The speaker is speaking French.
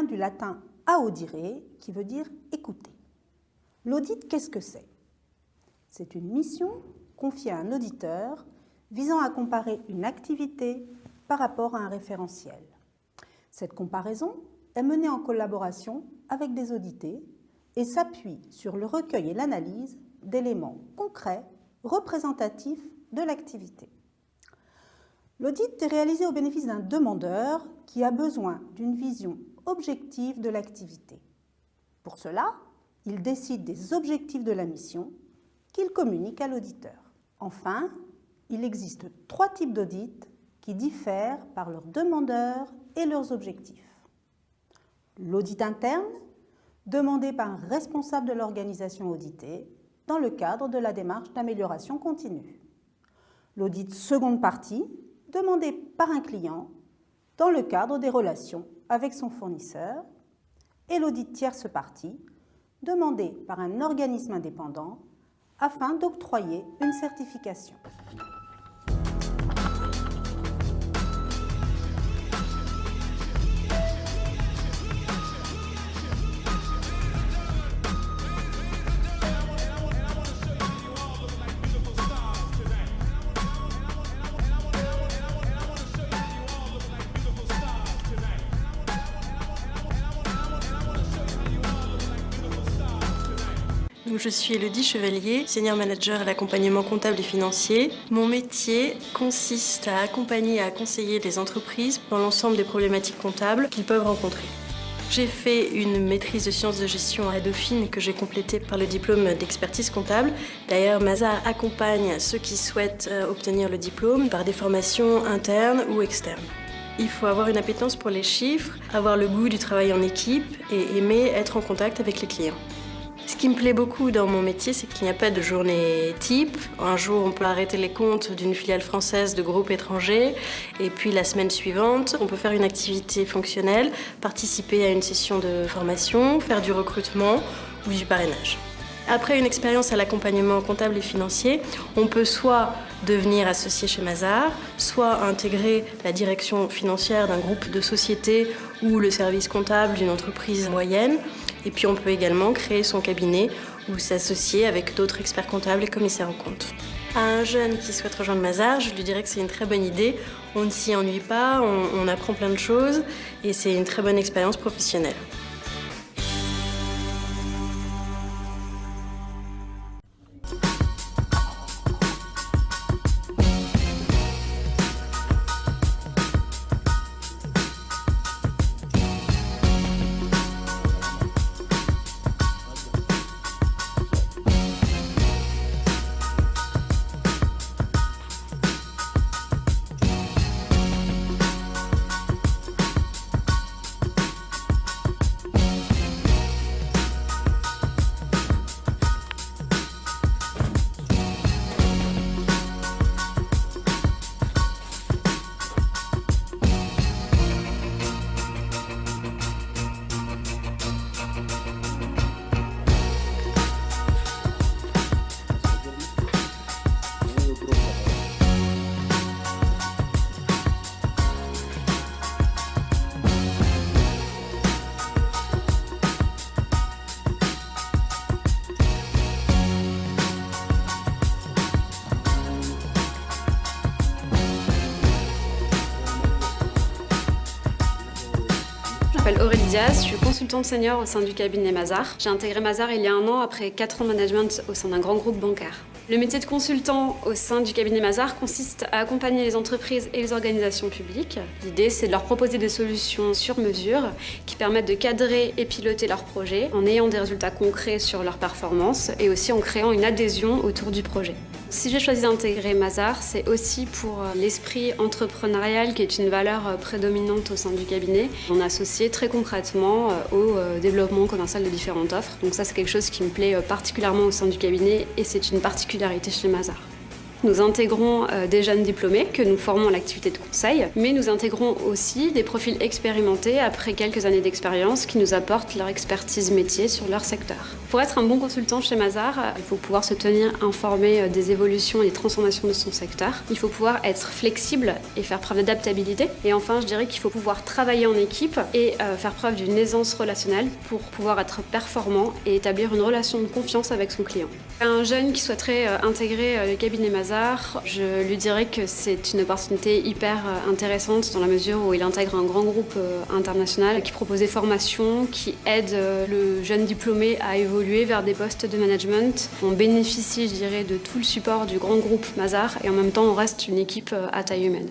vient du latin audire, qui veut dire écouter. L'audit, qu'est-ce que c'est? C'est une mission confiée à un auditeur visant à comparer une activité par rapport à un référentiel. Cette comparaison est menée en collaboration avec des audités et s'appuie sur le recueil et l'analyse d'éléments concrets, représentatifs de l'activité. L'audit est réalisé au bénéfice d'un demandeur qui a besoin d'une vision objective de l'activité. Pour cela, il décide des objectifs de la mission qu'il communique à l'auditeur. Enfin, il existe 3 types d'audits qui diffèrent par leurs demandeurs et leurs objectifs. L'audit interne, demandé par un responsable de l'organisation auditée dans le cadre de la démarche d'amélioration continue. L'audit seconde partie, demandé par un client dans le cadre des relations avec son fournisseur. Et l'audit tierce partie, demandé par un organisme indépendant afin d'octroyer une certification. Je suis Élodie Chevalier, senior manager à l'accompagnement comptable et financier. Mon métier consiste à accompagner et à conseiller les entreprises dans l'ensemble des problématiques comptables qu'ils peuvent rencontrer. J'ai fait une maîtrise de sciences de gestion à Dauphine que j'ai complétée par le diplôme d'expertise comptable. D'ailleurs, Mazars accompagne ceux qui souhaitent obtenir le diplôme par des formations internes ou externes. Il faut avoir une appétence pour les chiffres, avoir le goût du travail en équipe et aimer être en contact avec les clients. Ce qui me plaît beaucoup dans mon métier, c'est qu'il n'y a pas de journée type. Un jour, on peut arrêter les comptes d'une filiale française de groupes étrangers. Et puis la semaine suivante, on peut faire une activité fonctionnelle, participer à une session de formation, faire du recrutement ou du parrainage. Après une expérience à l'accompagnement comptable et financier, on peut soit devenir associé chez Mazars, soit intégrer la direction financière d'un groupe de sociétés ou le service comptable d'une entreprise moyenne. Et puis on peut également créer son cabinet ou s'associer avec d'autres experts comptables et commissaires aux comptes. À un jeune qui souhaite rejoindre Mazars, je lui dirais que c'est une très bonne idée. On ne s'y ennuie pas, on apprend plein de choses et c'est une très bonne expérience professionnelle. Je m'appelle Aurélie Diaz, je suis consultante senior au sein du cabinet Mazars. J'ai intégré Mazars il y a 1 an après 4 ans de management au sein d'un grand groupe bancaire. Le métier de consultant au sein du cabinet Mazars consiste à accompagner les entreprises et les organisations publiques. L'idée, c'est de leur proposer des solutions sur mesure qui permettent de cadrer et piloter leurs projets en ayant des résultats concrets sur leur performance et aussi en créant une adhésion autour du projet. Si j'ai choisi d'intégrer Mazars, c'est aussi pour l'esprit entrepreneurial qui est une valeur prédominante au sein du cabinet. On est associé très concrètement au développement commercial de différentes offres. Donc ça, c'est quelque chose qui me plaît particulièrement au sein du cabinet et c'est une particularité chez Mazars. Nous intégrons des jeunes diplômés que nous formons à l'activité de conseil, mais nous intégrons aussi des profils expérimentés après quelques années d'expérience qui nous apportent leur expertise métier sur leur secteur. Pour être un bon consultant chez Mazars, il faut pouvoir se tenir informé des évolutions et des transformations de son secteur. Il faut pouvoir être flexible et faire preuve d'adaptabilité. Et enfin, je dirais qu'il faut pouvoir travailler en équipe et faire preuve d'une aisance relationnelle pour pouvoir être performant et établir une relation de confiance avec son client. Un jeune qui souhaiterait intégrer le cabinet Mazars, je lui dirais que c'est une opportunité hyper intéressante dans la mesure où il intègre un grand groupe international qui propose des formations, qui aide le jeune diplômé à évoluer vers des postes de management. On bénéficie, je dirais, de tout le support du grand groupe Mazars et en même temps on reste une équipe à taille humaine.